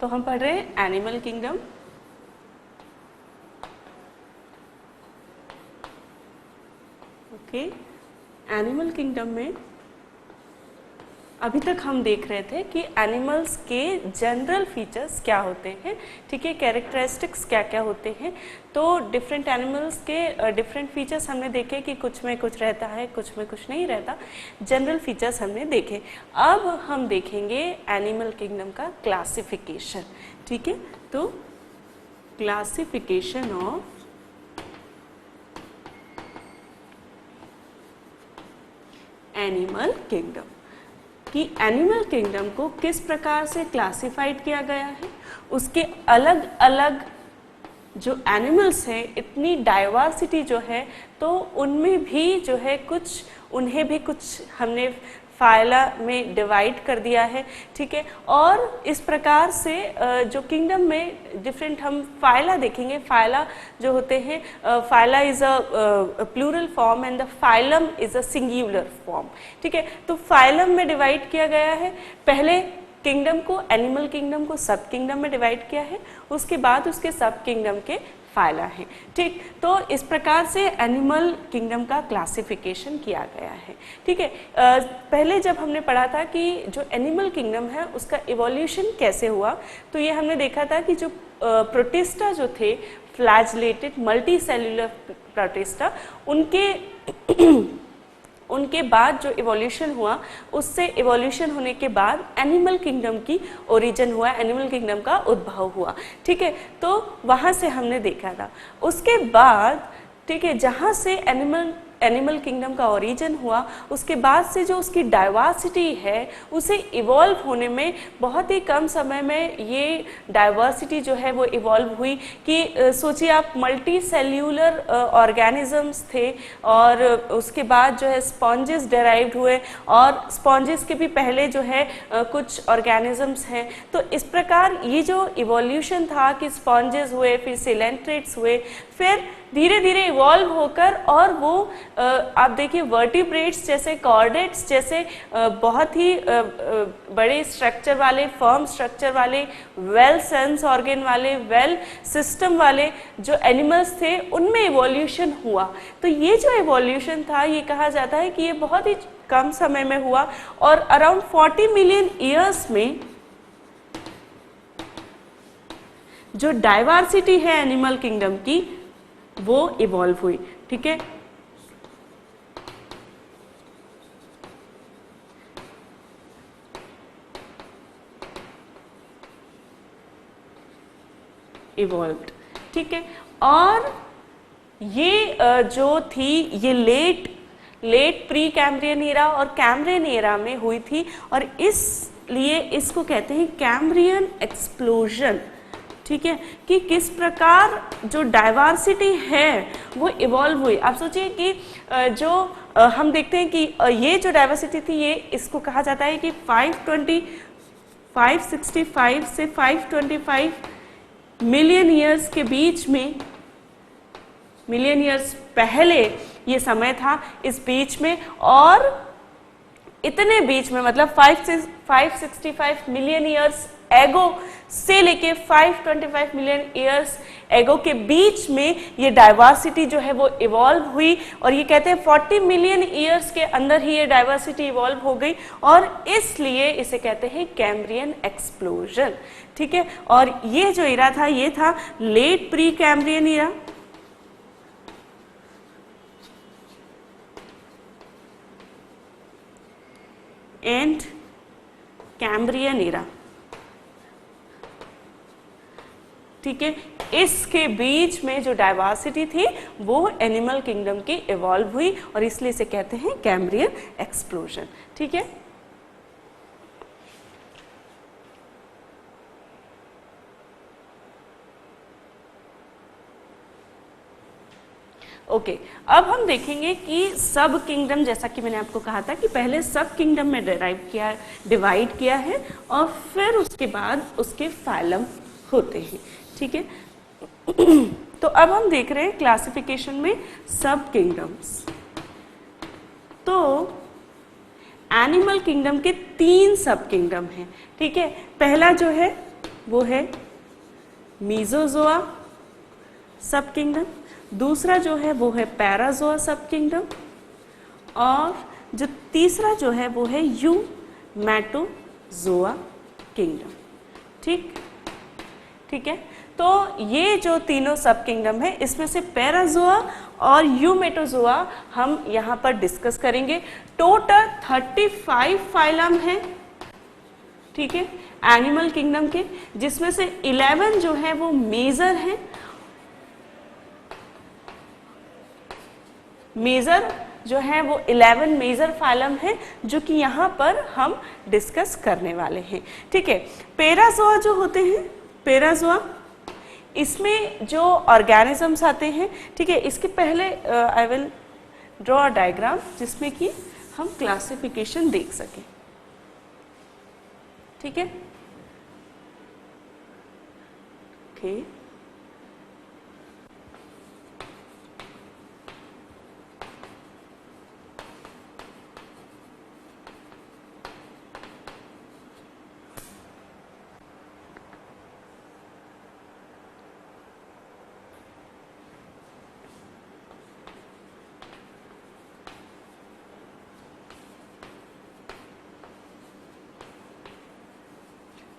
तो हम पढ़ रहे हैं animal kingdom. Okay, animal kingdom में अभी तक हम देख रहे थे कि एनिमल्स के जनरल फीचर्स क्या होते हैं, ठीक है, कैरेक्टरिस्टिक्स क्या क्या होते हैं। तो डिफरेंट एनिमल्स के डिफरेंट फीचर्स हमने देखे कि कुछ में कुछ रहता है, कुछ में कुछ नहीं रहता। जनरल फीचर्स हमने देखे। अब हम देखेंगे एनिमल किंगडम का क्लासिफिकेशन, ठीक है। तो क्लासिफिकेशन ऑफ एनिमल किंगडम, कि एनिमल किंगडम को किस प्रकार से क्लासिफाइड किया गया है, उसके अलग अलग जो एनिमल्स हैं, इतनी डाइवर्सिटी जो है, तो उनमें भी जो है कुछ, उन्हें भी कुछ हमने फाइला में डिवाइड कर दिया है, ठीक है। और इस प्रकार से जो किंगडम में डिफरेंट हम फाइला देखेंगे। फाइला जो होते हैं, phyla is a plural form and the phylum is a singular form, ठीक है। तो फाइलम में डिवाइड किया गया है। पहले किंगडम को, एनिमल किंगडम को सब किंगडम में डिवाइड किया है, उसके बाद उसके सब किंगडम के फाइला है, ठीक। तो इस प्रकार से एनिमल किंगडम का क्लासिफिकेशन किया गया है, ठीक है। पहले जब हमने पढ़ा था कि जो एनिमल किंगडम है उसका इवोल्यूशन कैसे हुआ, तो ये हमने देखा था कि जो प्रोटिस्टा जो थे, फ्लैजलेटेड मल्टी सेल्यूलर प्रोटिस्टा, उनके बाद जो इवोल्यूशन हुआ, उससे इवोल्यूशन होने के बाद एनिमल किंगडम की ओरिजिन हुआ, एनिमल किंगडम का उद्भव हुआ, ठीक है। तो वहाँ से हमने देखा था। उसके बाद, ठीक है, जहाँ से एनिमल किंगडम का ओरिजिन हुआ, उसके बाद से जो उसकी डाइवर्सिटी है, उसे इवॉल्व होने में बहुत ही कम समय में ये डाइवर्सिटी जो है वो इवॉल्व हुई। कि सोचिए आप, मल्टी सेल्यूलर ऑर्गेनिजम्स थे, और उसके बाद जो है स्पॉन्जेस डेराइव्ड हुए, और स्पॉन्जेस के भी पहले जो है कुछ ऑर्गेनिजम्स हैं। तो इस प्रकार ये जो इवोल्यूशन था कि स्पॉन्जेस हुए, फिर सिलेंट्रेट्स हुए, फिर धीरे धीरे इवॉल्व होकर, और वो आप देखिए वर्टिब्रेट्स जैसे, कॉर्डेट्स जैसे बहुत ही बड़े स्ट्रक्चर वाले, फर्म स्ट्रक्चर वाले, वेल सेंस ऑर्गन वाले, वेल सिस्टम वाले जो एनिमल्स थे, उनमें इवोल्यूशन हुआ। तो ये जो इवोल्यूशन था, ये कहा जाता है कि ये बहुत ही कम समय में हुआ, और अराउंड 40 मिलियन ईयर्स में जो डाइवर्सिटी है एनिमल किंगडम की, वो इवॉल्व हुई, ठीक है। इवॉल्व्ड, ठीक है। और ये जो थी, ये लेट प्री कैम्ब्रियन एरा और कैम्ब्रियन एरा में हुई थी, और इसलिए इसको कहते हैं कैम्ब्रियन एक्सप्लोजन, ठीक है। कि किस प्रकार जो डाइवर्सिटी है वो इवॉल्व हुई। आप सोचिए कि जो हम देखते हैं कि ये जो डाइवर्सिटी थी, ये इसको कहा जाता है कि 565 से 525 मिलियन ईयर्स के बीच में, मिलियन ईयर्स पहले ये समय था, इस बीच में, और इतने बीच में, मतलब 565 मिलियन ईयर्स एगो से लेके 525 मिलियन ईयर्स एगो के बीच में ये डाइवर्सिटी जो है वो इवॉल्व हुई। और ये कहते हैं 40 मिलियन ईयर्स के अंदर ही ये डाइवर्सिटी इवॉल्व हो गई, और इसलिए इसे कहते हैं कैम्ब्रियन एक्सप्लोजन, ठीक है। और ये जो एरा था, ये था late Precambrian era, and Cambrian era, ठीक है। इसके बीच में जो डाइवर्सिटी थी वो एनिमल किंगडम की इवॉल्व हुई, और इसलिए इसे कहते हैं कैम्ब्रियन एक्सप्लोजन, ठीक है। ओके, अब हम देखेंगे कि सब किंगडम, जैसा कि मैंने आपको कहा था कि पहले सब किंगडम में डिवाइड किया है, और फिर उसके बाद उसके फाइलम होते हैं, ठीक है। तो अब हम देख रहे हैं क्लासिफिकेशन में सब किंगडम्स। तो एनिमल किंगडम के 3 सब किंगडम हैं, ठीक है। पहला जो है वो है मीजोजोआ सब किंगडम, दूसरा जो है वो है पैराजोआ सब किंगडम, और जो तीसरा जो है वो है यूमेटोजोआ किंगडम। ठीक है। तो ये जो तीनों सब किंगडम है, इसमें से पैराजोआ और यूमेटोजोआ हम यहाँ पर डिस्कस करेंगे। टोटल 35 फाइलम है, ठीक है, एनिमल किंगडम के, जिसमें से 11 जो है वो मेजर हैं। मेजर जो है वो 11 मेजर फाइलम है जो कि यहाँ पर हम डिस्कस करने वाले हैं। ठीक है। पैराजोआ जो होते हैं, पैराजोआ इसमें जो ऑर्गेनिजम्स आते हैं, ठीक है, इसके पहले I will draw a diagram जिसमें कि हम क्लासिफिकेशन देख सकें। ठीक है। ओके,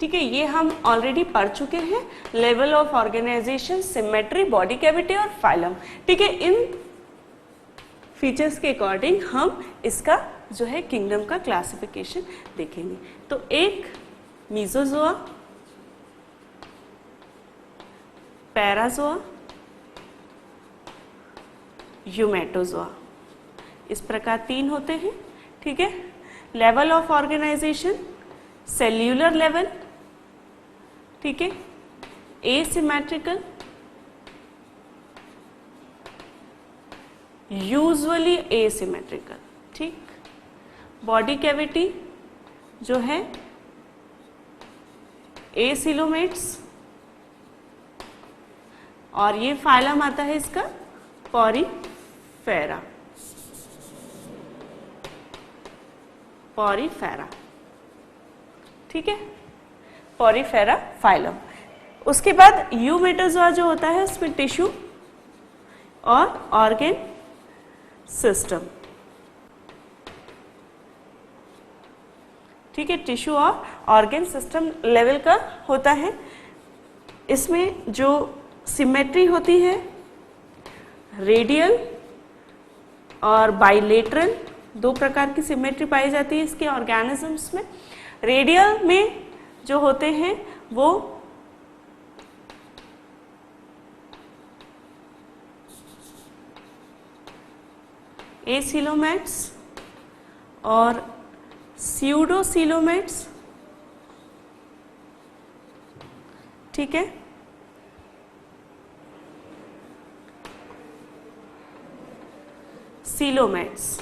ठीक है, ये हम ऑलरेडी पढ़ चुके हैं, level of organization, symmetry, body cavity और फाइलम। ठीक है, इन फीचर्स के अकॉर्डिंग हम इसका जो है किंगडम का क्लासिफिकेशन देखेंगे। तो एक मीजोजोआ, पैराजोआ, यूमेटोजोआ, इस प्रकार 3 होते हैं। ठीक है। Level of organization, cellular level, ठीक है, एसिमेट्रिकल, यूजुअली एसिमेट्रिकल। ठीक। बॉडी कैविटी जो है एसिलोमेट्स, और ये फाइलम आता है इसका पॉरीफेरा, पॉरीफेरा। ठीक है, पॉरीफेरा फाइलम। उसके बाद यूमेटोजोआ जो होता है उसमें टिश्यू और ऑर्गन सिस्टम। ठीक है, टिश्यू और ऑर्गन सिस्टम लेवल का होता है। इसमें जो सिमेट्री होती है, रेडियल और बाइलेटरल, 2 प्रकार की सिमेट्री पाई जाती है इसके ऑर्गेनिजम्स में। रेडियल में जो होते हैं वो एसिलोमेट्स और स्यूडोसिलोमेट्स। ठीक है। सिलोमेट्स,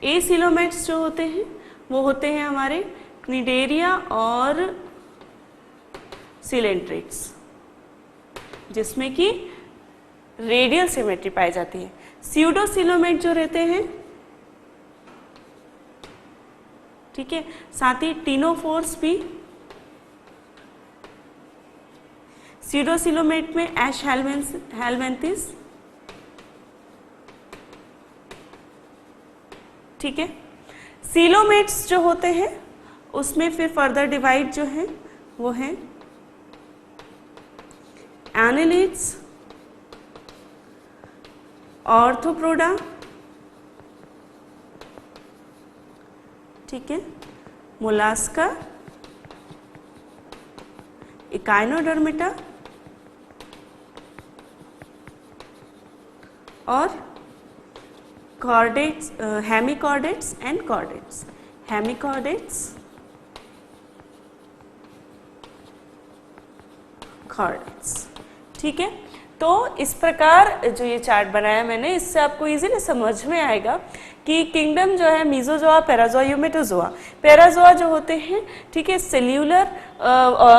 एसिलोमेट्स जो होते हैं वो होते हैं हमारे क्निडेरिया और सिलेंट्रेट्स, जिसमें कि रेडियल सिमेट्री पाई जाती है। स्यूडोसिलोमेट जो रहते हैं, ठीक है, साथ ही टीनोफोर्स भी। स्यूडोसिलोमेट में एश हेलमेंथिस, ठीक है। सीलोमेट्स जो होते हैं उसमें फिर फर्दर डिवाइड जो है वो है एनालिड्स, ऑर्थोप्रोडा, ठीक है, मोलास्का, इकाइनोडर्मिटा और chordates, hemichordates and chordates, hemichordates, chordates. ठीक है। तो इस प्रकार जो ये चार्ट बनाया मैंने, इससे आपको इजीली समझ में आएगा कि किंगडम जो है मीजोजोआ, पैराजोआ, यूमेटोजोआ। पैराजोआ जो होते हैं, ठीक है, सेल्यूलर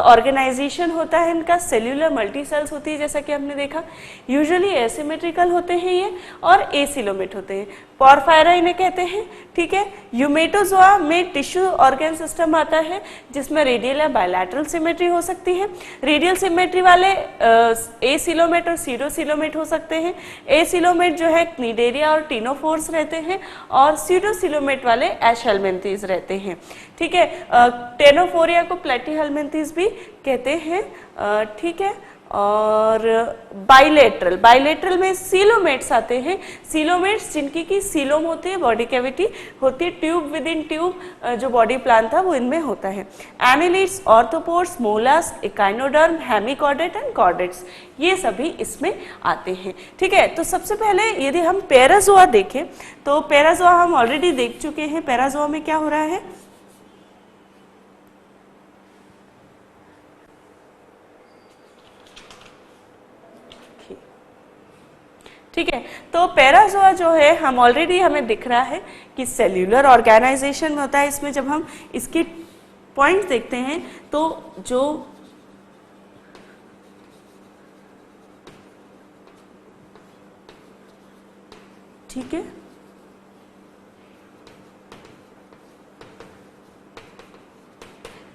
ऑर्गेनाइजेशन होता है इनका, सेल्यूलर मल्टी सेल्स होती है जैसा कि हमने देखा। यूजुअली एसिमेट्रिकल होते हैं ये और एसिलोमेट होते हैं। पोरफायरा इन्हें कहते हैं, ठीक है। यूमेटोजोआ में टिश्यू ऑर्गन सिस्टम आता है जिसमें रेडियल या बायलैटरल सिमेट्री हो सकती है। रेडियल सिमेट्री वाले एसिलोमेट और सीडोसिलोमेट हो सकते हैं। एसिलोमेट जो है क्निडेरिया और टिनोफोर्स रहते हैं और सीडोसिलोमेट वाले एशहेलमिन्थीज रहते हैं, ठीक है। टेनोफोरिया को प्लेटीहेलमिन्थीज भी कहते हैं, ठीक है। और बाइलेटरल में सीलोमेट्स आते हैं। सीलोमेट्स जिनकी की सीलोम होती है, बॉडी कैविटी होती है, ट्यूब विद इन ट्यूब जो बॉडी प्लान था वो इनमें होता है। Annelids, arthropods, mollusc, echinoderm, hemichordate and chordates, ये सभी इसमें आते हैं, ठीक है। तो सबसे पहले यदि हम पैराजोआ देखें तो पैराजोआ हम ऑलरेडी देख चुके हैं। पैराजोआ में क्या हो रहा है, ठीक है। तो पैराजोआ जो है हम ऑलरेडी हमें दिख रहा है कि सेल्यूलर ऑर्गेनाइजेशन में होता है। इसमें जब हम इसके पॉइंट्स देखते हैं तो जो ठीक है,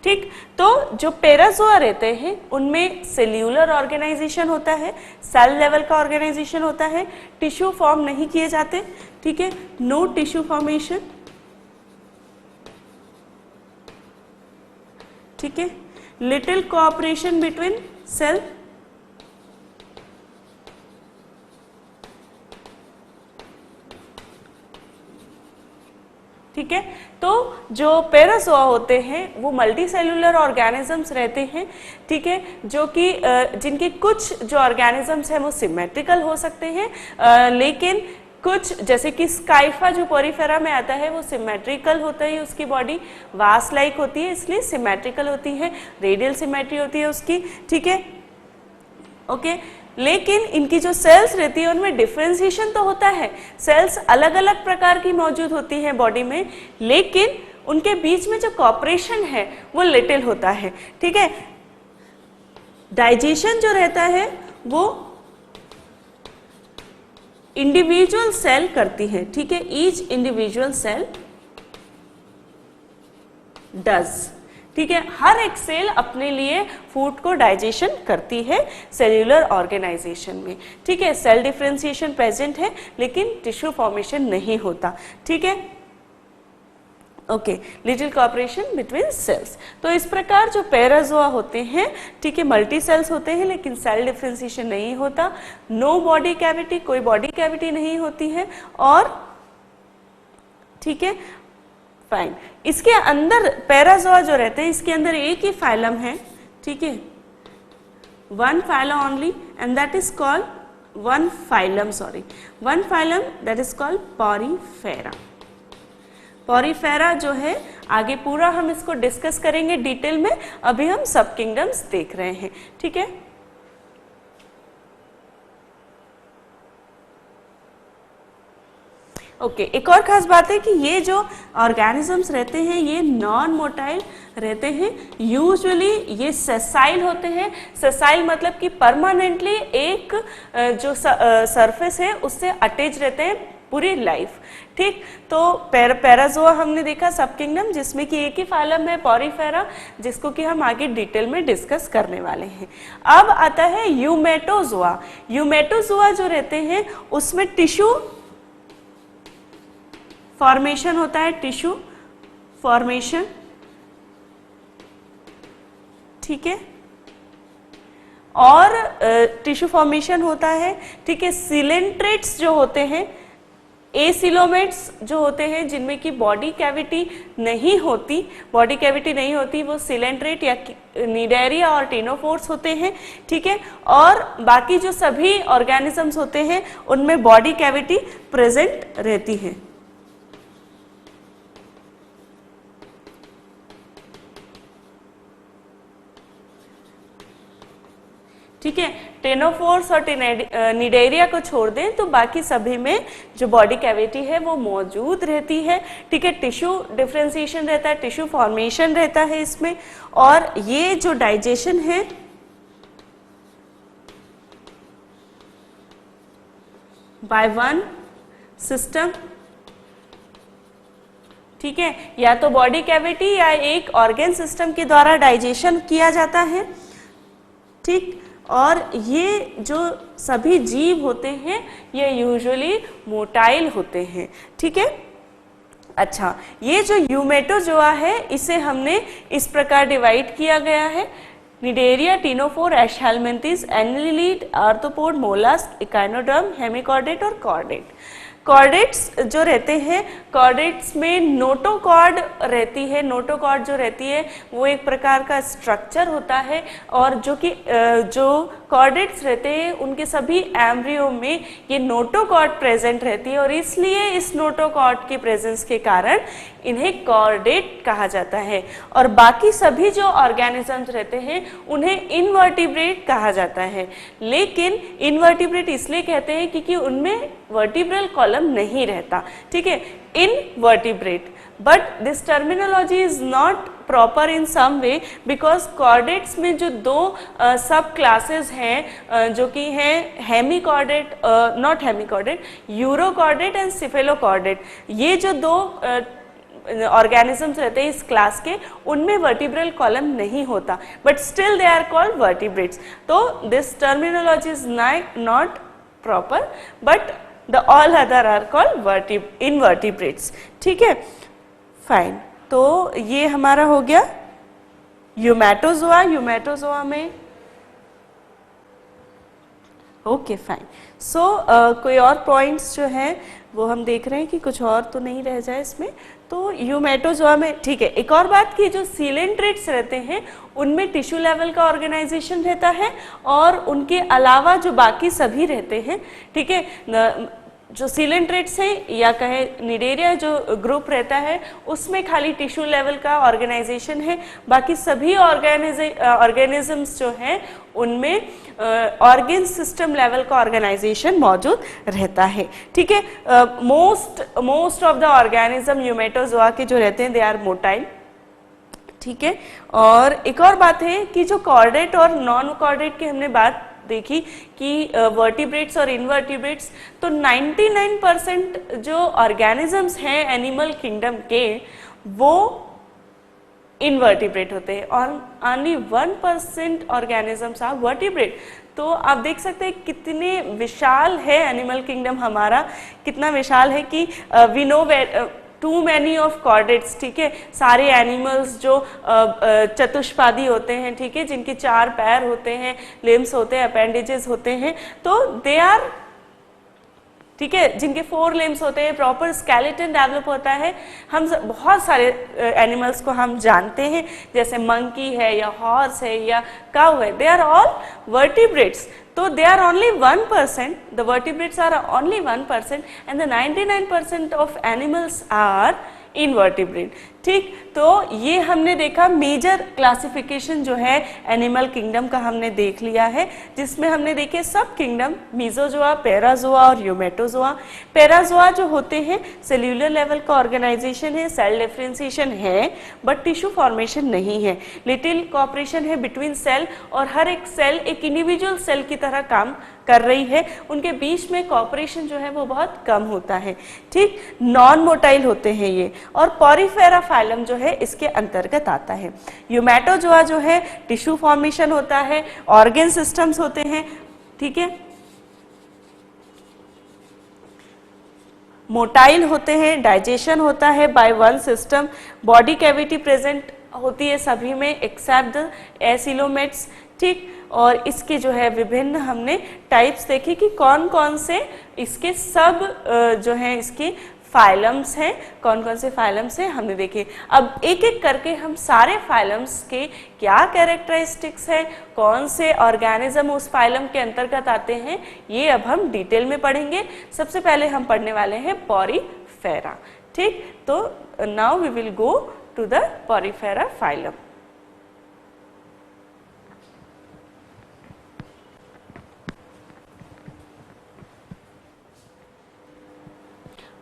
ठीक। तो जो पैराजोआ रहते हैं उनमें सेल्यूलर ऑर्गेनाइजेशन होता है, सेल लेवल का ऑर्गेनाइजेशन होता है, टिश्यू फॉर्म नहीं किए जाते, ठीक है, नो टिश्यू फॉर्मेशन, ठीक है, लिटिल कोऑपरेशन बिटवीन सेल, ठीक है। तो जो पैराजोआ होते हैं वो मल्टी सेल्यूलर ऑर्गेनिजम्स रहते हैं, ठीक है, जो कि जिनके कुछ जो ऑर्गेनिजम्स हैं वो सिमेट्रिकल हो सकते हैं, लेकिन कुछ जैसे कि स्काइफा जो पोरीफेरा में आता है वो सिमेट्रिकल होता है, उसकी बॉडी वास लाइक होती है इसलिए सिमेट्रिकल होती है, रेडियल सिमेट्री होती है उसकी, ठीक है, ओके। लेकिन इनकी जो सेल्स रहती है उनमें डिफरेंशिएशन तो होता है, सेल्स अलग अलग प्रकार की मौजूद होती हैं बॉडी में, लेकिन उनके बीच में जो कॉपरेशन है वो लिटिल होता है, ठीक है। डाइजेशन जो रहता है वो इंडिविजुअल सेल करती है, ठीक है, ईच इंडिविजुअल सेल डज, ठीक है, हर एक सेल अपने लिए फूड को डाइजेशन करती है सेल्यूलर ऑर्गेनाइजेशन में, ठीक है। सेल डिफरेंशिएशन प्रेजेंट है लेकिन टिश्यू फॉर्मेशन नहीं होता, ठीक है, okay, little cooperation between cells. तो इस प्रकार जो पैराजोआ होते हैं, ठीक है, मल्टी सेल्स होते हैं लेकिन सेल डिफरेंशिएशन नहीं होता, नो बॉडी कैविटी, कोई बॉडी कैविटी नहीं होती है, और ठीक है, फाइन। इसके अंदर पैराजोआ जो रहते हैं इसके अंदर एक ही फाइलम है, ठीक है, one phylum only and that is called one phylum that is called Porifera. Porifera जो है आगे पूरा हम इसको डिस्कस करेंगे डिटेल में, अभी हम सब किंगडम्स देख रहे हैं, ठीक है। ओके, एक और खास बात है कि ये जो ऑर्गेनिजम्स रहते हैं ये नॉन मोटाइल रहते हैं, यूजुअली ये सेसाइल होते हैं। सेसाइल मतलब कि परमानेंटली एक जो सरफेस है उससे अटैच रहते हैं पूरी लाइफ, ठीक। तो पैराजोआ हमने देखा सब किंगडम जिसमें कि एक ही फाइलम है पोरीफेरा, जिसको कि हम आगे डिटेल में डिस्कस करने वाले हैं। अब आता है यूमेटोजोआ। यूमेटोजोआ जो रहते हैं उसमें टिश्यू फॉर्मेशन होता है, टिश्यू फॉर्मेशन, ठीक है, और टिश्यू फॉर्मेशन होता है, ठीक है। सिलेंट्रेट्स जो होते हैं, एसिलोमेट्स जो होते हैं जिनमें की बॉडी कैविटी नहीं होती, वो सिलेंट्रेट या निडेरिया और टिनोफोर्स होते हैं, ठीक है। और बाकी जो सभी ऑर्गेनिजम्स होते हैं उनमें बॉडी कैविटी प्रेजेंट रहती है, ठीक है। टेनोफोर्स और निडेरिया को छोड़ दें तो बाकी सभी में जो बॉडी कैविटी है वो मौजूद रहती है, ठीक है। टिश्यू डिफरेंशिएशन रहता है, टिश्यू फॉर्मेशन रहता है इसमें, और ये जो डाइजेशन है बाय वन सिस्टम ठीक है, या तो बॉडी कैविटी या एक ऑर्गन सिस्टम के द्वारा डाइजेशन किया जाता है, ठीक। और ये जो सभी जीव होते हैं ये यूजुअली मोटाइल होते हैं, ठीक है। अच्छा, ये जो यूमेटोजोआ है इसे हमने इस प्रकार डिवाइड किया गया है, Cnidaria, टिनोफोर, एशहेलमिंथेस, एनिलीड, arthropod, mollusc, echinoderm, hemichordate और कॉर्डेट। कॉर्डेट्स जो रहते हैं, कॉर्डेट्स में नोटोकॉर्ड रहती है। नोटोकॉर्ड जो रहती है वो एक प्रकार का स्ट्रक्चर होता है, और जो कि जो कॉर्डेट्स रहते हैं उनके सभी एम्ब्रियो में ये नोटोकॉर्ड प्रेजेंट रहती है, और इसलिए इस नोटोकॉर्ड के प्रेजेंस के कारण इन्हें कॉर्डेट कहा जाता है। और बाकी सभी जो ऑर्गेनिजम्स रहते हैं उन्हें इनवर्टिब्रेट कहा जाता है। लेकिन इनवर्टिब्रेट इसलिए कहते हैं क्योंकि उनमें वर्टिब्रल कॉलम नहीं रहता, ठीक है, invertebrate. But this terminology is not proper in some way, because chordates में जो दो सब क्लासेस हैं जो कि हैं hemichordate, not hemichordate, urochordate and cephalochordate, ये जो दो ऑर्गेनिजम्स रहते हैं इस क्लास के, उनमें वर्टिब्रल कॉलम नहीं होता, but still they are called vertebrates. तो this terminology is not proper, but the all other are called invertebrates, ठीक है, फाइन। तो ये हमारा हो गया यूमेटोजोआ। यूमेटोजोआ में ओके फाइन। सो कोई और पॉइंट्स जो हैं वो हम देख रहे हैं कि कुछ और तो नहीं रह जाए इसमें। तो यूमेटोजोआ में ठीक है, एक और बात की जो सीलेंट्रेट्स रहते हैं उनमें टिश्यू लेवल का ऑर्गेनाइजेशन रहता है, और उनके अलावा जो बाकी सभी रहते हैं, ठीक है, जो सीलेंट्रेट्स हैं या कहे निडेरिया जो ग्रुप रहता है उसमें खाली टिश्यू लेवल का ऑर्गेनाइजेशन है, बाकी सभी ऑर्गेनिजम्स जो हैं उनमें ऑर्गन सिस्टम लेवल का ऑर्गेनाइजेशन मौजूद रहता है, ठीक है। मोस्ट ऑफ द ऑर्गेनिज्म यूमेटोजोआ के जो रहते हैं दे आर मोटाइल, ठीक है। और एक और बात है कि जो कॉर्डेट और नॉन कॉर्डेट की हमने बात देखी कि वर्टिब्रेट्स और इनवर्टिब्रेट्स, तो 99% जो ऑर्गेनिजम्स हैं एनिमल किंगडम के वो इनवर्टिब्रेट होते हैं, और ओनली 1% ऑर्गेनिजम्स आर वर्टिब्रेट। तो आप देख सकते हैं कितने विशाल है एनिमल किंगडम हमारा, कितना विशाल है कि we know too many of chordates, ठीक है। सारे एनिमल्स जो चतुष्पादी होते हैं, ठीक है, जिनके 4 पैर होते हैं, लिम्स होते हैं, अपेंडेजेस होते हैं, तो दे आर, ठीक है, जिनके 4 लिम्स होते हैं, प्रॉपर स्केलेटन डेवलप होता है। हम बहुत सारे एनिमल्स को हम जानते हैं, जैसे मंकी है या हॉर्स है या काऊ है, दे आर ऑल वर्टिब्रेट्स। तो they are only 1%, the vertebrates are only 1%, and the 99% of animals are invertebrate, ठीक। तो ये हमने देखा मेजर क्लासिफिकेशन जो है एनिमल किंगडम का हमने देख लिया है, जिसमें हमने देखे सब किंगडम, मीजोजोआ, पैराजोआ और यूमेटोजोआ। पैराजोआ जो होते हैं सेल्यूलर लेवल का ऑर्गेनाइजेशन है, सेल डिफरेंशिएशन है, बट टिश्यू फॉर्मेशन नहीं है, लिटिल कॉपरेशन है बिटवीन सेल, और हर एक सेल एक इंडिविजुअल सेल की तरह काम कर रही है, उनके बीच में कॉपरेशन जो है वो बहुत कम होता है, ठीक। नॉन मोटाइल होते हैं ये, और पॉरीफेरा फाइलम जो है इसके अंतर्गत आता है। यूमेटोजोआ जो है टिश्यू फॉर्मेशन होता है, ऑर्गन सिस्टम्स होते हैं, ठीक है, मोटाइल होते हैं, डाइजेशन होता है by one system, body cavity present होती है सभी में एक्सेप्ट द एसिलोमेट्स, ठीक। और इसके जो है विभिन्न हमने टाइप्स देखे कि कौन कौन से इसके सब जो है इसके फाइलम्स हैं, कौन कौन से फाइलम्स हैं हमने देखे। अब एक एक करके हम सारे फाइलम्स के क्या कैरेक्टरिस्टिक्स हैं, कौन से ऑर्गेनिज्म उस फाइलम के अंतर्गत आते हैं, ये अब हम डिटेल में पढ़ेंगे। सबसे पहले हम पढ़ने वाले हैं पॉरीफेरा, ठीक। तो now we will go to the Porifera phylum.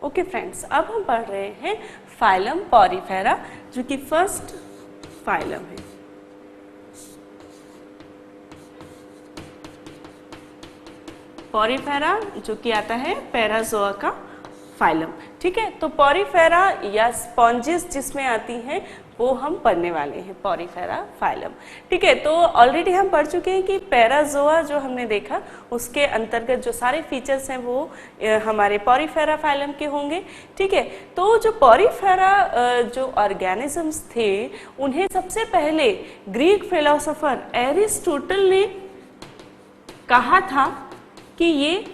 Okay friends, अब हम पढ़ रहे हैं फाइलम पॉरीफेरा, जो कि फर्स्ट फाइलम है। पॉरीफेरा जो कि आता है पैराजोआ का फाइलम। ठीक है, तो पॉरीफेरा या स्पॉन्जेस जिसमें आती हैं वो हम पढ़ने वाले हैं, पॉरीफेरा फाइलम। ठीक है, तो ऑलरेडी हम पढ़ चुके हैं कि पैराजोआ जो हमने देखा उसके अंतर्गत जो सारे फीचर्स हैं वो हमारे पॉरीफेरा फाइलम के होंगे। ठीक है, तो जो पॉरीफेरा जो ऑर्गेनिजम्स थे उन्हें सबसे पहले ग्रीक फिलोसोफर एरिस्टोटल ने कहा था कि ये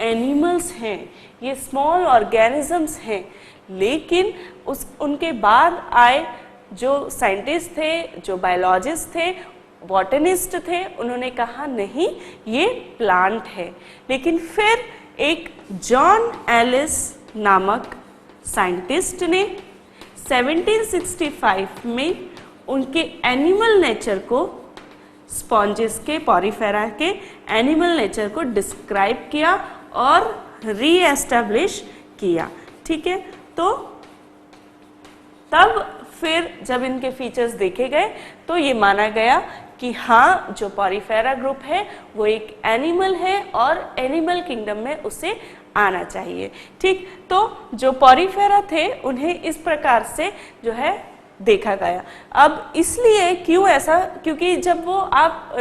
एनिमल्स हैं, ये स्मॉल ऑर्गेनिजम्स हैं, लेकिन उनके बाद आए जो साइंटिस्ट थे, जो बायोलॉजिस्ट थे, बॉटनिस्ट थे, उन्होंने कहा नहीं ये प्लांट है। लेकिन फिर एक जॉन एलिस नामक साइंटिस्ट ने 1765 में उनके एनिमल नेचर को, स्पॉन्जेस के, पॉरीफेरा के एनिमल नेचर को डिस्क्राइब किया और रीएस्टैब्लिश किया। ठीक है, तो तब फिर जब इनके फीचर्स देखे गए तो ये माना गया कि हाँ, जो पॉरीफेरा ग्रुप है वो एक एनिमल है और एनिमल किंगडम में उसे आना चाहिए। ठीक, तो जो पॉरीफेरा थे उन्हें इस प्रकार से जो है देखा गया। अब इसलिए क्यों ऐसा, क्योंकि जब वो आप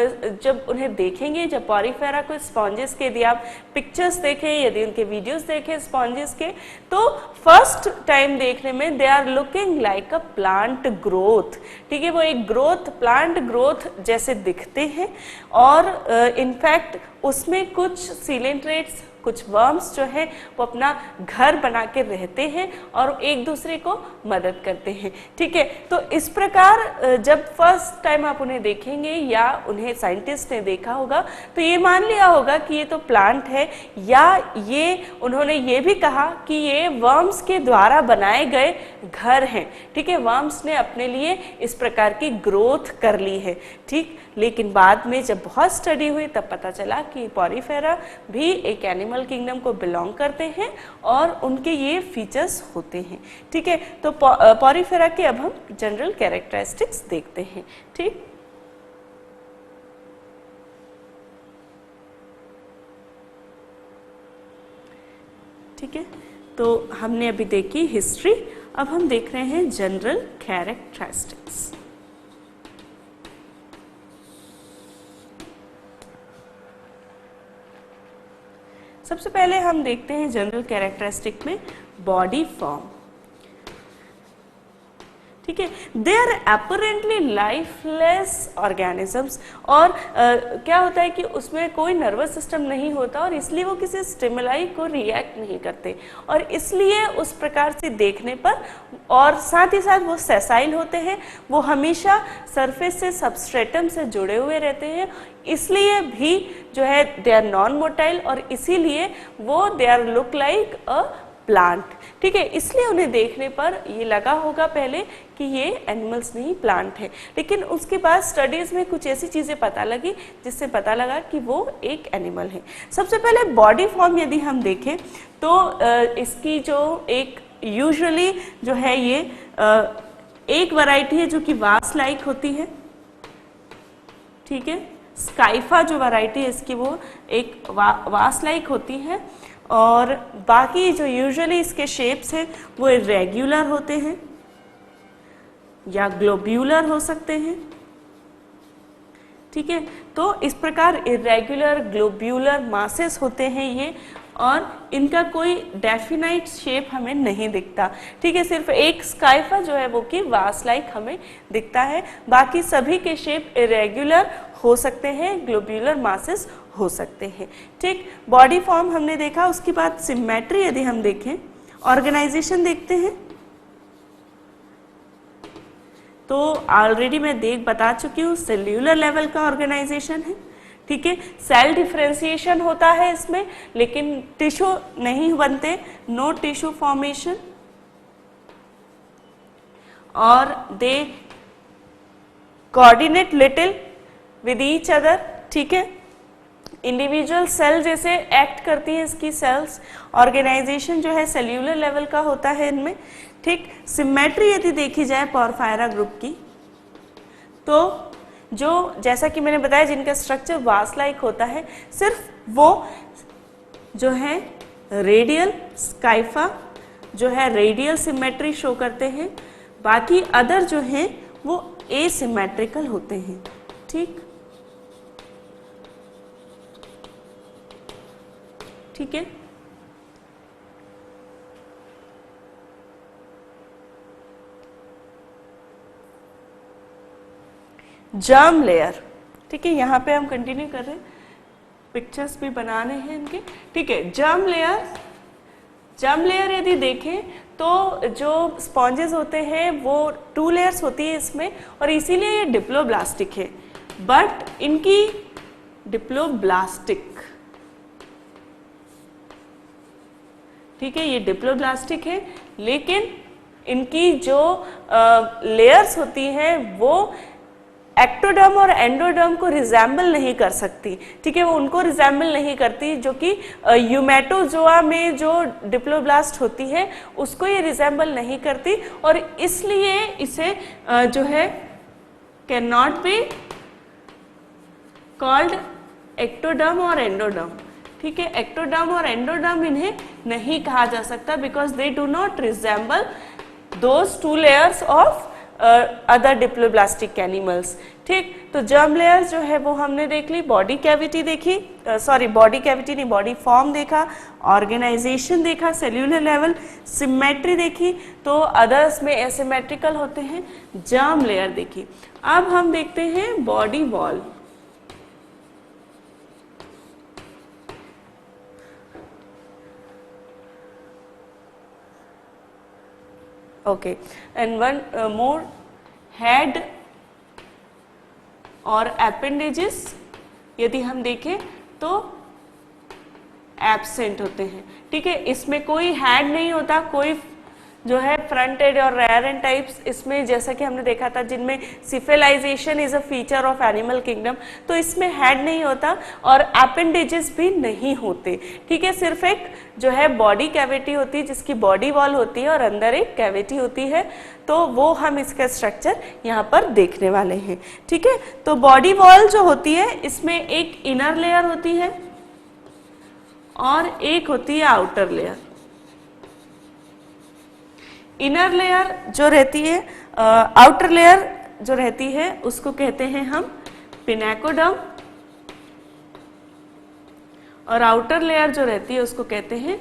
जब उन्हें देखेंगे, जब पॉरीफेरा को स्पॉन्जेस के, यदि आप पिक्चर्स देखें, यदि उनके वीडियोस देखें स्पॉन्जेस के, तो फर्स्ट टाइम देखने में they are looking like a plant growth. ठीक है, वो एक ग्रोथ, प्लांट ग्रोथ जैसे दिखते हैं और इनफैक्ट उसमें कुछ सिलेंट्रेट्स, कुछ वर्म्स जो है वो अपना घर बना के रहते हैं और एक दूसरे को मदद करते हैं। ठीक है, तो इस प्रकार जब फर्स्ट टाइम आप उन्हें देखेंगे या उन्हें साइंटिस्ट ने देखा होगा तो ये मान लिया होगा कि ये तो प्लांट है, या ये उन्होंने ये भी कहा कि ये वर्म्स के द्वारा बनाए गए घर हैं। ठीक है, वर्म्स ने अपने लिए इस प्रकार की ग्रोथ कर ली है। ठीक, लेकिन बाद में जब बहुत स्टडी हुई तब पता चला कि पॉरीफेरा भी एक एनिमल किंगडम को बिलोंग करते हैं और उनके ये फीचर्स होते हैं। ठीक है, तो पॉरीफेरा के अब हम जनरल कैरेक्टरिस्टिक्स देखते हैं। ठीक, ठीक है, तो हमने अभी देखी हिस्ट्री, अब हम देख रहे हैं जनरल कैरेक्टरिस्टिक्स। सबसे पहले हम देखते हैं जनरल कैरेक्टरिस्टिक में बॉडी फॉर्म। ठीक है, they are apparently lifeless organisms, और क्या होता है कि उसमें कोई नर्वस सिस्टम नहीं होता और इसलिए वो किसी स्टिमुलाई को रिएक्ट नहीं करते और इसलिए उस प्रकार से देखने पर, और साथ ही साथ वो सेसाइल होते हैं, वो हमेशा सरफेस से सबस्ट्रेटम से जुड़े हुए रहते हैं, इसलिए भी जो है दे आर नॉन मोटाइल और इसीलिए वो they are look like a plant. ठीक है, इसलिए उन्हें देखने पर ये लगा होगा पहले कि ये एनिमल्स नहीं प्लांट है, लेकिन उसके बाद स्टडीज में कुछ ऐसी चीजें पता लगी जिससे पता लगा कि वो एक एनिमल है। सबसे पहले बॉडी फॉर्म यदि हम देखें तो इसकी जो एक यूजुअली जो है ये एक वैरायटी है जो कि वास लाइक होती है। ठीक है, स्काइफा जो वैरायटी है इसकी वो एक वास लाइक होती है और बाकी जो यूजुअली इसके शेप्स हैं वो इरेग्युलर होते हैं या ग्लोब्यूलर हो सकते हैं। ठीक है, तो इस प्रकार इरेग्युलर ग्लोब्यूलर मासेस होते हैं ये, और इनका कोई डेफिनाइट शेप हमें नहीं दिखता। ठीक है, सिर्फ एक स्काइफा जो है वो कि वास लाइक हमें दिखता है, बाकी सभी के शेप इरेग्युलर हो सकते हैं, ग्लोब्यूलर मासेस हो सकते हैं। ठीक, बॉडी फॉर्म हमने देखा, उसके बाद सिमेट्री यदि हम देखें, ऑर्गेनाइजेशन देखते हैं तो ऑलरेडी मैं बता चुकी हूँ सेल्यूलर लेवल का ऑर्गेनाइजेशन है। ठीक है, सेल डिफरेंशिएशन होता है इसमें, लेकिन टिश्यू नहीं बनते, नो टिश्यू फॉर्मेशन, और they coordinate little with each other. ठीक है, इंडिविजुअल सेल जैसे एक्ट करती हैं इसकी सेल्स, ऑर्गेनाइजेशन जो है सेल्यूलर लेवल का होता है इनमें। ठीक, सिमेट्री यदि देखी जाए पॉरफायरा ग्रुप की तो जो जैसा कि मैंने बताया जिनका स्ट्रक्चर वास लाइक होता है, सिर्फ वो जो है रेडियल स्काइफा जो है रेडियल सिमेट्री शो करते हैं, बाकी अदर जो हैं वो एसिमेट्रिकल होते हैं। ठीक ठीक है। जर्म लेयर, ठीक है, यहाँ पे हम कंटिन्यू कर रहे हैं, पिक्चर्स भी बनाने हैं इनके। ठीक है, जर्म लेयर यदि देखें तो जो स्पॉन्जेस होते हैं वो 2 लेयर्स होती है इसमें, और इसीलिए ये डिप्लोब्लास्टिक है। बट इनकी डिप्लोब्लास्टिक, ठीक है, ये डिप्लोब्लास्टिक है, लेकिन इनकी जो लेयर्स होती हैं वो एक्टोडर्म और एंडोडर्म को रिजेंबल नहीं कर सकती। ठीक है, वो उनको रिजेंबल नहीं करती, जो कि यूमेटोजोआ में जो डिप्लोब्लास्ट होती है उसको ये रिजेंबल नहीं करती, और इसलिए इसे जो है can not be called ectoderm और एंडोडर्म। ठीक है, एक्टोडर्म और एंडोडर्म इन्हें नहीं कहा जा सकता, because they do not resemble those 2 layers of other diploblastic animals. ठीक, तो जर्म लेयर जो है वो हमने देख ली, बॉडी कैविटी देखी, सॉरी बॉडी कैविटी नहीं, बॉडी फॉर्म देखा, ऑर्गेनाइजेशन देखा, सेल्यूलर लेवल, सिमेट्री देखी, तो अदर्स में एसिमेट्रिकल होते हैं, जर्म लेयर देखी। अब हम देखते हैं body wall. Okay, and one more, head और एपेंडेजेस यदि हम देखें तो एब्सेंट होते हैं। ठीक है, इसमें कोई हेड नहीं होता, कोई जो है फ्रंट एंड और रेयर एंड टाइप्स इसमें, जैसा कि हमने देखा था, जिनमें cephalization is a feature of animal kingdom, तो इसमें हेड नहीं होता और एपेंडेजेस भी नहीं होते। ठीक है, सिर्फ एक जो है बॉडी कैविटी होती है जिसकी बॉडी वॉल होती है और अंदर एक कैविटी होती है, तो वो हम इसका स्ट्रक्चर यहाँ पर देखने वाले हैं। ठीक है, तो बॉडी वॉल जो होती है इसमें एक इनर लेयर होती है और एक होती है आउटर लेयर। इनर लेयर जो रहती है, आउटर लेयर जो रहती है उसको कहते हैं हम पिनेकोडर्म, और आउटर लेयर जो रहती है उसको कहते हैं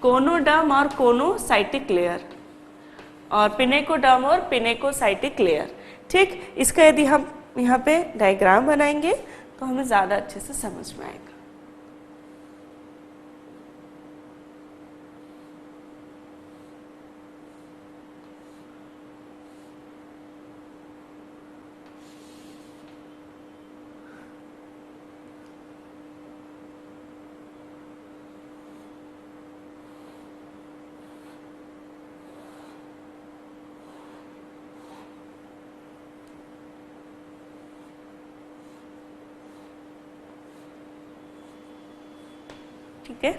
कोनोडर्म और कोनोसाइटिक लेयर, और पिनेकोडर्म और पिनेकोसाइटिक लेयर। ठीक, इसका यदि हम यहाँ पे डायग्राम बनाएंगे तो हमें ज़्यादा अच्छे से समझ में आएगा। ठीक है,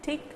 ठीक।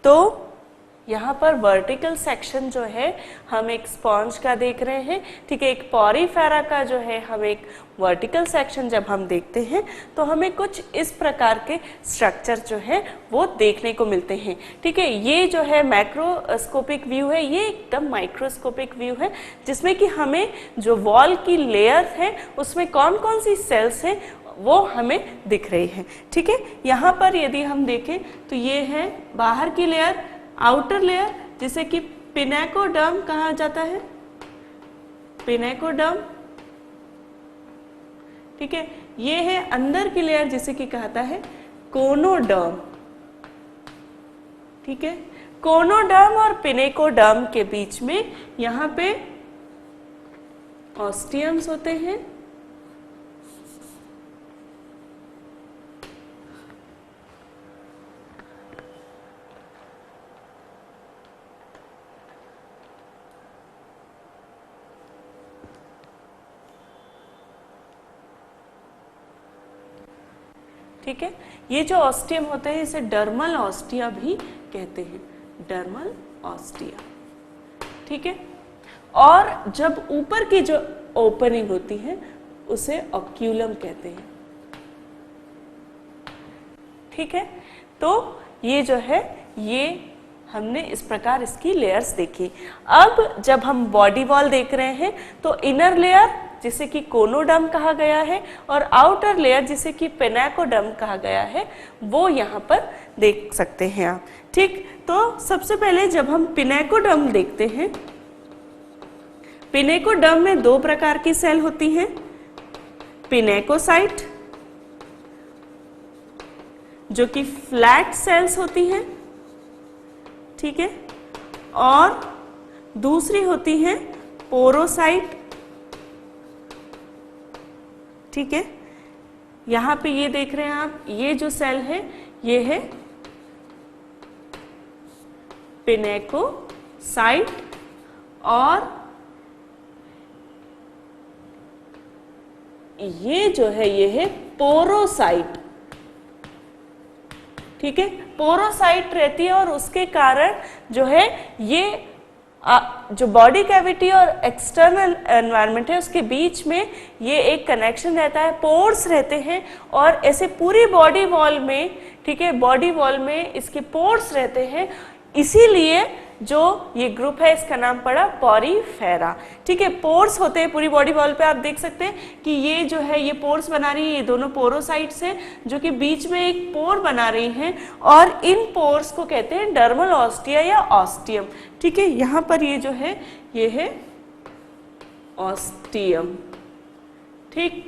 तो यहाँ पर वर्टिकल सेक्शन जो है हम एक स्पॉन्ज का देख रहे हैं, ठीक है। एक पॉरीफेरा का जो है हम एक वर्टिकल सेक्शन जब हम देखते हैं तो हमें कुछ इस प्रकार के स्ट्रक्चर जो है वो देखने को मिलते हैं, ठीक है। ये जो है मैक्रोस्कोपिक व्यू है, ये एकदम माइक्रोस्कोपिक व्यू है, जिसमें कि हमें जो वॉल की लेयर है उसमें कौन कौन सी सेल्स हैं वो हमें दिख रही है, ठीक है। यहाँ पर यदि हम देखें तो ये है बाहर की लेयर, आउटर लेयर, जिसे कि पिनेकोडर्म कहा जाता है, पिनेकोडर्म, ठीक है। ये है अंदर की लेयर जिसे कि कहता है कोनोडर्म, ठीक है। कोनोडर्म और पिनेकोडर्म के बीच में यहाँ पे ऑस्टियम्स होते हैं, ठीक है। ये जो ऑस्टियम होते हैं इसे डर्मल ऑस्टिया भी कहते हैं, डर्मल ऑस्टिया, ठीक है। और जब ऊपर की जो ओपनिंग होती है उसे ऑक्यूलम कहते हैं, ठीक है। तो ये जो है ये हमने इस प्रकार इसकी लेयर्स देखी। अब जब हम बॉडी वॉल देख रहे हैं तो इनर लेयर जिसे कि कोनोडर्म कहा गया है और आउटर लेयर जिसे कि पिनेकोडर्म कहा गया है वो यहाँ पर देख सकते हैं आप, ठीक। तो सबसे पहले जब हम पिनेकोडर्म देखते हैं, पिनेकोडर्म में दो प्रकार की सेल होती हैं, पिनेकोसाइट जो कि फ्लैट सेल्स होती हैं, ठीक है, और दूसरी होती है पोरोसाइट, ठीक है। यहां पे ये देख रहे हैं आप, ये जो सेल है ये है पिनेकोसाइट और ये जो है ये है पोरोसाइट, ठीक है। पोरोसाइट रहती है और उसके कारण जो है ये जो बॉडी कैविटी और एक्सटर्नल एनवायरनमेंट है उसके बीच में ये एक कनेक्शन रहता है, पोर्स रहते हैं और ऐसे पूरी बॉडी वॉल में, ठीक है, बॉडी वॉल में इसके पोर्स रहते हैं, इसीलिए जो ये ग्रुप है इसका नाम पड़ा पॉरीफेरा, ठीक है। पोर्स होते हैं पूरी बॉडी वॉल पे, आप देख सकते हैं कि ये जो है ये पोर्स बना रही है, ये दोनों पोरोसाइट्स हैं जो कि बीच में एक पोर बना रही हैं और इन पोर्स को कहते हैं डर्मल ऑस्टिया या ऑस्टियम, ठीक है। यहाँ पर ये जो है ये है ऑस्टियम, ठीक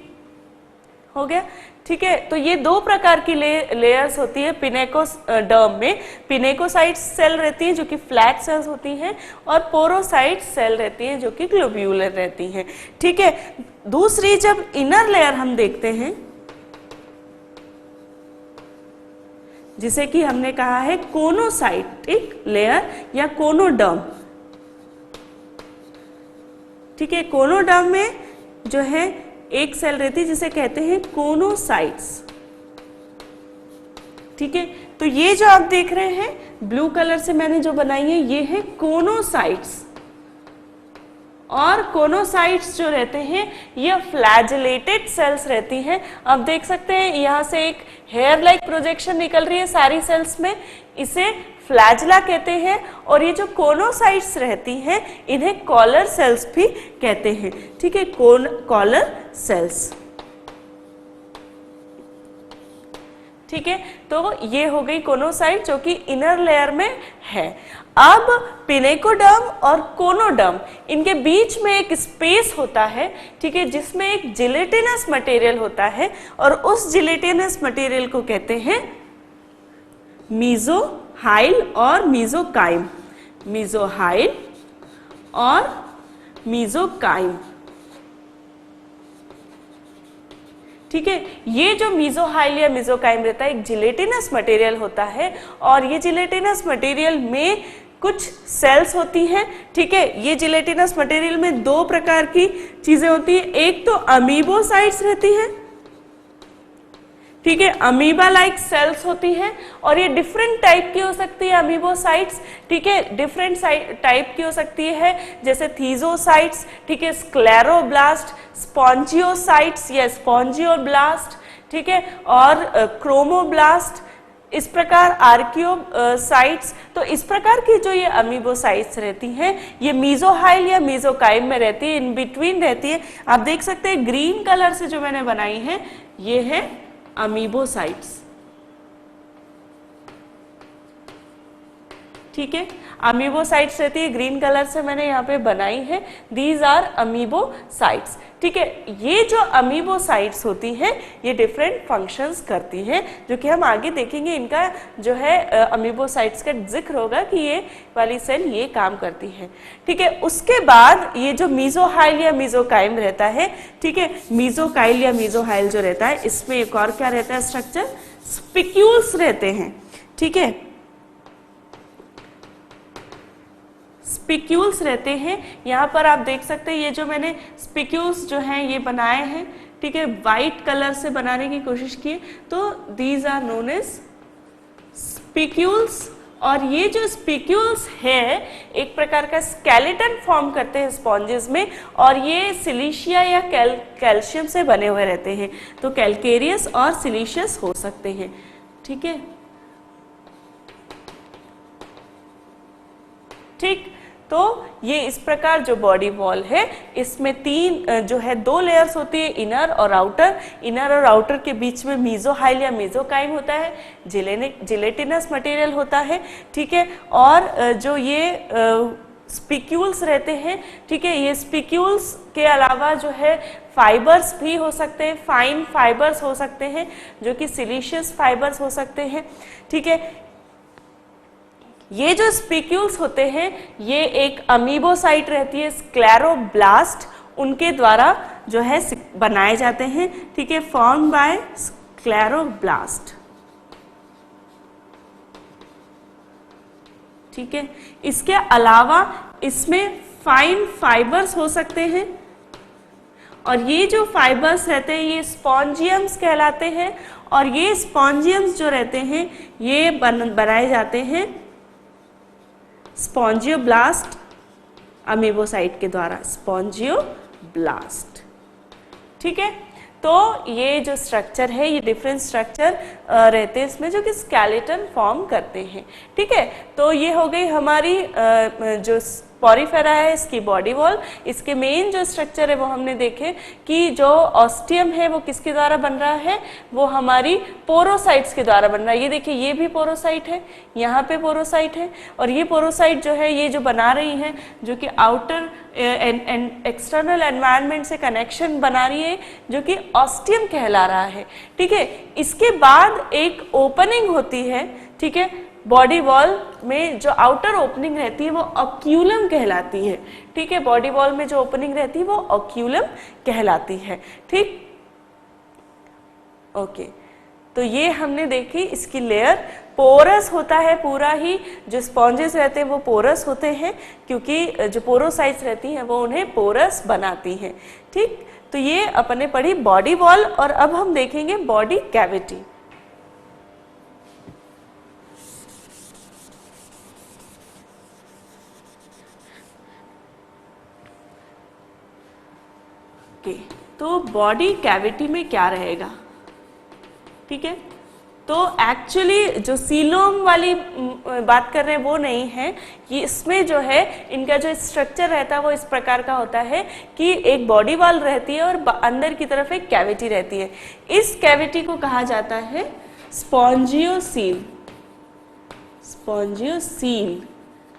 हो गया, ठीक है। तो ये दो प्रकार की लेयर्स होती है पिनेकोडर्म में, पिनेकोसाइट सेल रहती है जो कि फ्लैट सेल्स होती हैं और पोरोसाइट सेल रहती हैं जो कि ग्लोब्यूलर रहती हैं, ठीक है। दूसरी जब इनर लेयर हम देखते हैं जिसे कि हमने कहा है कोनोसाइटिक लेयर या कोनोडर्म, ठीक है। कोनोडर्म में जो है एक सेल रहती है जिसे कहते हैं कोनोसाइट्स, ठीक है। तो ये जो आप देख रहे हैं ब्लू कलर से मैंने जो बनाई है ये है कोनोसाइट्स और कोनोसाइट्स जो रहते हैं ये फ्लैजेलेटेड सेल्स रहती हैं। आप देख सकते हैं यहाँ से एक हेयर लाइक प्रोजेक्शन निकल रही है सारी सेल्स में, इसे फ्लैजला कहते हैं और ये जो कोनोसाइट्स रहती हैं इन्हें कॉलर सेल्स भी कहते हैं, ठीक है, कॉलर सेल्स, ठीक है, तो ये हो गई कोनोसाइट जो कि इनर लेयर में है। अब पिनेकोडर्म और कोनोडर्म, इनके बीच में एक स्पेस होता है, ठीक है, जिसमें एक जिलेटिनस मटेरियल होता है और उस जिलेटिनस मटेरियल को कहते हैं मीजोहाइल और मीजोकाइम। मीजोहाइल और मीजोकाइम, ठीक है। ये जो मीजोहाइल या मीजोकाइम रहता है एक जिलेटिनस मटेरियल होता है और ये जिलेटिनस मटेरियल में कुछ सेल्स होती हैं, ठीक है। ये जिलेटिनस मटेरियल में दो प्रकार की चीजें होती हैं, एक तो अमीबोसाइट्स रहती हैं, ठीक है, अमीबा लाइक सेल्स होती हैं और ये डिफरेंट टाइप की हो सकती है अमीबोसाइट्स, ठीक है, डिफरेंट टाइप की हो सकती है, जैसे थीजोसाइट्स, ठीक है, स्क्लेरोब्लास्ट, स्पॉन्जियोसाइट्स या स्पॉन्जियोब्लास्ट, ठीक है, और क्रोमोब्लास्ट, इस प्रकार आर्कियोसाइट्स। तो इस प्रकार की जो ये अमीबोसाइट्स रहती हैं ये मीजोहाइल या मीजोकाइम में रहती है, इन बिटवीन रहती है। आप देख सकते हैं ग्रीन कलर से जो मैंने बनाई है ये है अमीबोसाइट्स, ठीक है, अमीबोसाइट्स रहती है, ग्रीन कलर से मैंने यहाँ पे बनाई है, दीज आर अमीबोसाइट्स, ठीक है। ये जो अमीबोसाइट्स होती हैं ये डिफरेंट फंक्शंस करती हैं जो कि हम आगे देखेंगे, इनका जो है अमीबोसाइट्स का जिक्र होगा कि ये वाली सेल ये काम करती है, ठीक है। उसके बाद ये जो मीजोहाइल या मीजोकाइम रहता है, ठीक है, मीजोकाइल या मीजोहाइल जो रहता है इसमें एक और क्या रहता है स्ट्रक्चर, स्पिक्यूल्स रहते हैं, ठीक है, स्पिक्यूल्स रहते हैं। यहाँ पर आप देख सकते हैं ये जो मैंने स्पिक्यूल्स जो हैं ये बनाए हैं, ठीक है, वाइट कलर से बनाने की कोशिश की, तो these are known as spicules. और ये जो स्पिक्यूल्स है एक प्रकार का स्केलेटन फॉर्म करते हैं स्पॉन्जेस में और ये सिलिशिया या कैल्शियम से बने हुए रहते हैं, तो कैल्केरियस और सिलिशियस हो सकते हैं, ठीक है, ठीक। तो ये इस प्रकार जो बॉडी वॉल है इसमें तीन जो है दो लेयर्स होती है, इनर और आउटर। इनर और आउटर के बीच में मीजोहाइल या मीजोकाइम होता है, जिलेटिनस मटेरियल होता है, ठीक है। और जो ये स्पिक्यूल्स रहते हैं, ठीक है, ये स्पिक्यूल्स के अलावा जो है फाइबर्स भी हो सकते हैं, फाइन फाइबर्स हो सकते हैं जो कि सिलिशियस फाइबर्स हो सकते हैं, ठीक है। ये जो स्पिक्यूल्स होते हैं ये एक अमीबोसाइट रहती है, स्क्लेरोब्लास्ट, उनके द्वारा जो है बनाए जाते हैं, ठीक है, फॉर्म बाय स्क्लेरोब्लास्ट, ठीक है। इसके अलावा इसमें फाइन फाइबर्स हो सकते हैं और ये जो फाइबर्स रहते हैं ये स्पॉन्जियम्स कहलाते हैं और ये स्पॉन्जियम्स जो रहते हैं ये बनाए जाते हैं स्पॉन्जियोब्लास्ट अमीबोसाइट के द्वारा, स्पॉन्जियोब्लास्ट, ठीक है। तो ये जो स्ट्रक्चर है ये डिफरेंट स्ट्रक्चर रहते हैं इसमें जो कि स्केलेटन फॉर्म करते हैं, ठीक है। तो ये हो गई हमारी जो पॉरीफेरा है इसकी बॉडी वॉल। इसके मेन जो स्ट्रक्चर है वो हमने देखे कि जो ऑस्टियम है वो किसके द्वारा बन रहा है, वो हमारी पोरोसाइट्स के द्वारा बन रहा है। ये देखिए ये भी पोरोसाइट है, यहाँ पे पोरोसाइट है और ये पोरोसाइट जो है ये जो बना रही है जो कि आउटर एक्सटर्नल एनवायरनमेंट से कनेक्शन बना रही है जो कि ऑस्टियम कहला रहा है, ठीक है। इसके बाद एक ओपनिंग होती है, ठीक है, बॉडी वॉल में जो आउटर ओपनिंग रहती है वो ऑक्यूलम कहलाती है, ठीक है। बॉडी वॉल में जो ओपनिंग रहती है वो ऑक्यूलम कहलाती है, ठीक, ओके। तो ये हमने देखी इसकी लेयर। पोरस होता है पूरा ही, जो स्पॉन्जेस रहते हैं वो पोरस होते हैं क्योंकि जो पोरोसाइट्स रहती हैं वो उन्हें पोरस बनाती हैं, ठीक। तो ये अपने पढ़ी बॉडी वॉल और अब हम देखेंगे बॉडी कैविटी। तो बॉडी कैविटी में क्या रहेगा, ठीक है। तो एक्चुअली जो सीलोम वाली बात कर रहे हैं वो नहीं है कि इसमें जो है इनका जो स्ट्रक्चर रहता है वो इस प्रकार का होता है कि एक बॉडी वॉल रहती है और अंदर की तरफ एक कैविटी रहती है। इस कैविटी को कहा जाता है स्पॉन्जियोसील, स्पॉन्जियोसील,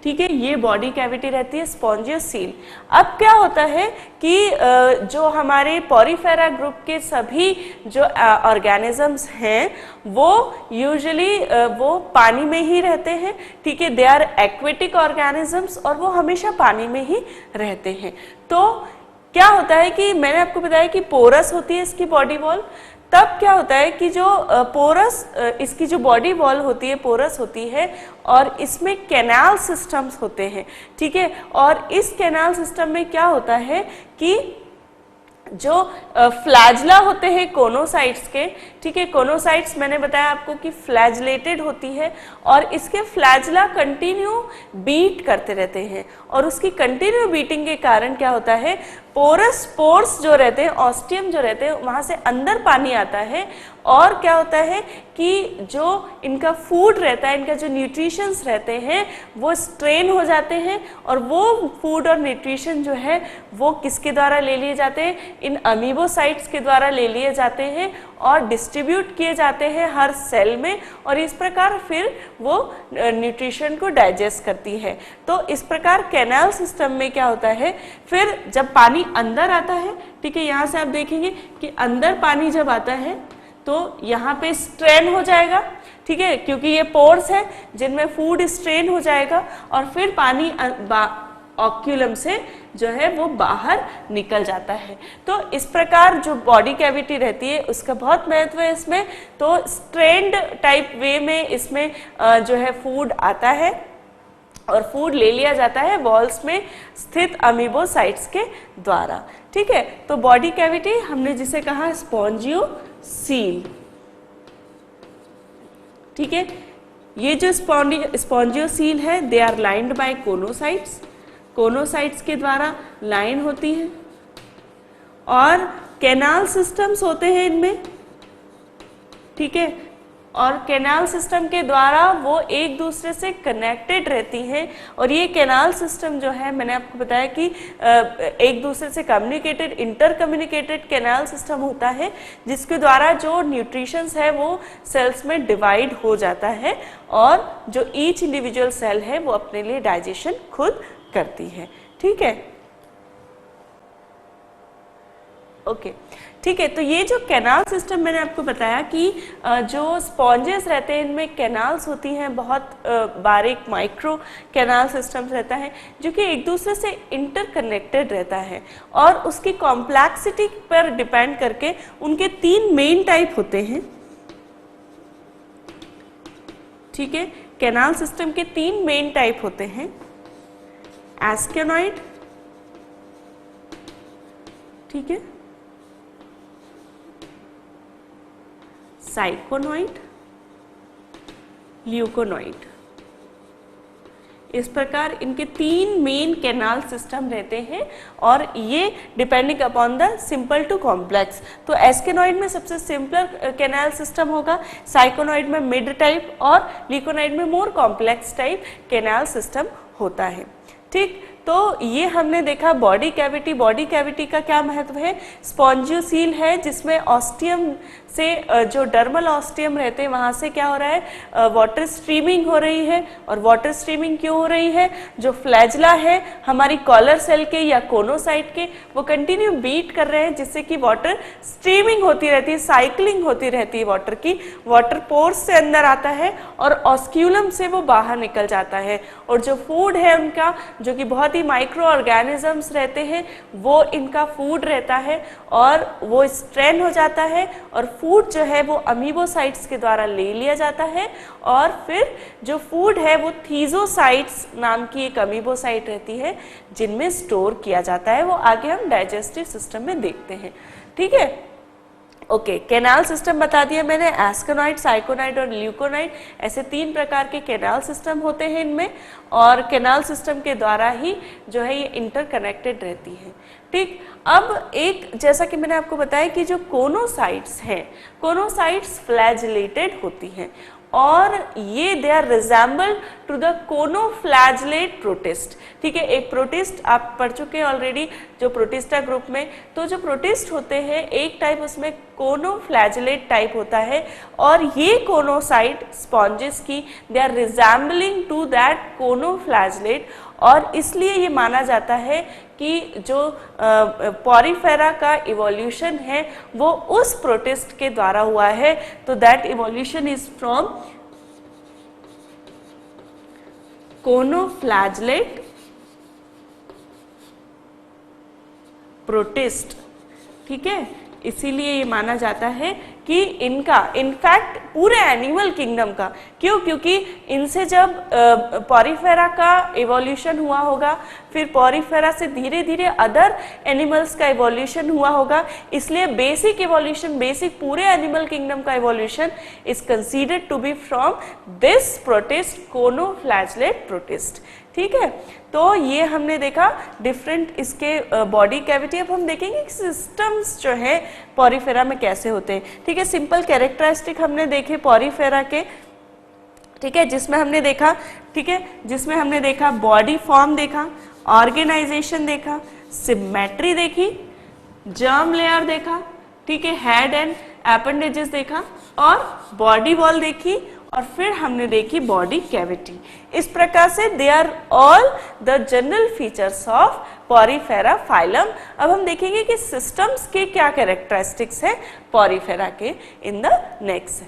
ठीक है, ये बॉडी कैविटी रहती है स्पॉन्जियोसील। अब क्या होता है कि जो हमारे पॉरीफेरा ग्रुप के सभी जो ऑर्गेनिजम्स हैं वो यूजुअली वो पानी में ही रहते हैं, ठीक है, दे आर एक्वेटिक ऑर्गेनिजम्स और वो हमेशा पानी में ही रहते हैं। तो क्या होता है कि मैंने आपको बताया कि पोरस होती है इसकी बॉडी वॉल, तब क्या होता है कि जो पोरस इसकी जो बॉडी वॉल होती है पोरस होती है और इसमें कैनाल सिस्टम्स होते हैं, ठीक है, और इस कैनाल सिस्टम में क्या होता है कि जो फ्लैजला होते हैं कोनोसाइट्स के, ठीक है, कोनोसाइट्स मैंने बताया आपको कि फ्लैजलेटेड होती है और इसके फ्लैजला कंटिन्यू बीट करते रहते हैं और उसकी कंटिन्यू बीटिंग के कारण क्या होता है, पोरस पोर्स जो रहते हैं, ऑस्टियम जो रहते हैं, वहां से अंदर पानी आता है और क्या होता है कि जो इनका फूड रहता है, इनका जो न्यूट्रिशंस रहते हैं वो स्ट्रेन हो जाते हैं और वो फूड और न्यूट्रिशन जो है वो किसके द्वारा ले लिए जाते हैं, इन अमीबोसाइट्स के द्वारा ले लिए जाते हैं और डिस्ट्रीब्यूट किए जाते हैं हर सेल में और इस प्रकार फिर वो न्यूट्रिशन को डाइजेस्ट करती है। तो इस प्रकार कैनाल सिस्टम में क्या होता है, फिर जब पानी अंदर आता है, ठीक है, यहाँ से आप देखेंगे कि अंदर पानी जब आता है तो यहाँ पे स्ट्रेन हो जाएगा, ठीक है, क्योंकि ये पोर्स है जिनमें फूड स्ट्रेन हो जाएगा और फिर पानी ऑक्यूलम से जो है वो बाहर निकल जाता है। तो इस प्रकार जो बॉडी कैविटी रहती है उसका बहुत महत्व है इसमें। तो स्ट्रेंड टाइप वे में इसमें जो है फूड आता है और फूड ले लिया जाता है वॉल्स में स्थित अमीबोसाइट्स के द्वारा, ठीक है। तो बॉडी कैविटी हमने जिसे कहा स्पॉन्जियोसील, ठीक है, ये जो स्पॉन्जियोसील है दे आर लाइंड बाय कोनोसाइट्स, कोनोसाइट्स के द्वारा लाइन होती है और कैनाल सिस्टम्स होते हैं इनमें, ठीक है, और कैनाल सिस्टम के द्वारा वो एक दूसरे से कनेक्टेड रहती हैं और ये कैनाल सिस्टम जो है मैंने आपको बताया कि एक दूसरे से communicated inter communicated canal system होता है जिसके द्वारा जो न्यूट्रिशंस है वो सेल्स में डिवाइड हो जाता है और जो ईच इंडिविजुअल सेल है वो अपने लिए डाइजेशन खुद करती है, ठीक है, ओके, ठीक है। तो ये जो कैनाल सिस्टम मैंने आपको बताया कि जो स्पॉन्जेस रहते हैं इनमें कैनाल्स होती हैं, बहुत बारीक माइक्रो कैनाल सिस्टम रहता है जो कि एक दूसरे से इंटरकनेक्टेड रहता है और उसकी कॉम्प्लेक्सिटी पर डिपेंड करके उनके 3 मेन टाइप होते हैं, ठीक है, कैनाल सिस्टम के 3 मेन टाइप होते हैं, एस्केनॉइड, ठीक है, साइकोनॉइड, ल्यूकोनॉइड। इस प्रकार इनके 3 मेन कैनाल सिस्टम रहते हैं और ये depending upon the simple to complex. तो एस्केनॉइड में सबसे सिंपल कैनाल सिस्टम होगा, साइकोनॉइड में मिड टाइप और ल्यूकोनॉइड में more complex type canal system होता है, ठीक। तो ये हमने देखा बॉडी कैविटी। बॉडी कैविटी का क्या महत्व है, स्पॉन्जियोसील है जिसमें ऑस्टियम से जो डर्मल ऑस्टियम रहते हैं वहाँ से क्या हो रहा है, वाटर स्ट्रीमिंग हो रही है। और वाटर स्ट्रीमिंग क्यों हो रही है, जो फ्लैजला है हमारी कॉलर सेल के या कोनोसाइट के वो कंटिन्यू बीट कर रहे हैं जिससे कि वाटर स्ट्रीमिंग होती रहती है, साइक्लिंग होती रहती है वाटर की, वाटर पोर्स से अंदर आता है और ऑस्क्यूलम से वो बाहर निकल जाता है। और जो फूड है उनका, जो कि बहुत ही माइक्रो ऑर्गेनिजम्स रहते हैं, वो इनका फूड रहता है और वो स्ट्रेन हो जाता है और फूड जो है वो अमीबोसाइट्स के द्वारा ले लिया जाता है और फिर जो फूड है वो थीजोसाइट्स नाम की एक अमीबोसाइट रहती है जिनमें स्टोर किया जाता है। वो आगे हम डाइजेस्टिव सिस्टम में देखते हैं, ठीक है, ओके। कैनाल सिस्टम बता दिया मैंने, एस्केनॉइड, साइकोनॉइड और ल्यूकोनॉइड, ऐसे 3 प्रकार के कैनाल सिस्टम होते हैं इनमें और कैनाल सिस्टम के द्वारा ही जो है ये इंटरकनेक्टेड रहती है, ठीक। अब एक जैसा कि मैंने आपको बताया कि जो कोनोसाइट्स हैं, कोनोसाइट्स फ्लैजिलेटेड होती हैं और ये they are resemble to the choanoflagellate protist. ठीक है, एक प्रोटिस्ट आप पढ़ चुके हैं ऑलरेडी जो प्रोटिस्टा ग्रुप में। तो जो प्रोटिस्ट होते हैं एक टाइप उसमें कोनोफ्लैजलेट टाइप होता है और ये कोनोसाइट स्पॉन्जेस की they are resembling to that choanoflagellate, और इसलिए ये माना जाता है कि जो पॉरीफेरा का इवोल्यूशन है वो उस प्रोटिस्ट के द्वारा हुआ है। तो that evolution is from choanoflagellate protist. ठीक है, इसीलिए ये माना जाता है कि इनका इनफैक्ट पूरे एनिमल किंगडम का, क्यों, क्योंकि इनसे जब पॉरीफेरा का इवोल्यूशन हुआ होगा, फिर पॉरीफेरा से धीरे धीरे अदर एनिमल्स का इवोल्यूशन हुआ होगा, इसलिए बेसिक इवोल्यूशन, बेसिक पूरे एनिमल किंगडम का evolution is considered to be from this protist, choanoflagellate protist. ठीक है, तो ये हमने देखा डिफरेंट इसके बॉडी कैविटी। अब हम देखेंगे सिस्टम्स जो है पॉरीफेरा में कैसे होते हैं। ठीक है, सिंपल कैरेक्टरिस्टिक हमने देखे पॉरीफेरा के। ठीक है, जिसमें हमने देखा, ठीक है, जिसमें हमने देखा बॉडी फॉर्म देखा, ऑर्गेनाइजेशन देखा, सिमेट्री देखी, जर्म लेयर देखा, ठीक है, हेड एंड एपेंडेजेस देखा और बॉडी वॉल देखी, और फिर हमने देखी बॉडी कैविटी। इस प्रकार से they are all the general features of porifera phylum. अब हम देखेंगे कि सिस्टम्स के क्या कैरेक्टरिस्टिक्स है पॉरीफेरा के इन द नेक्स्ट।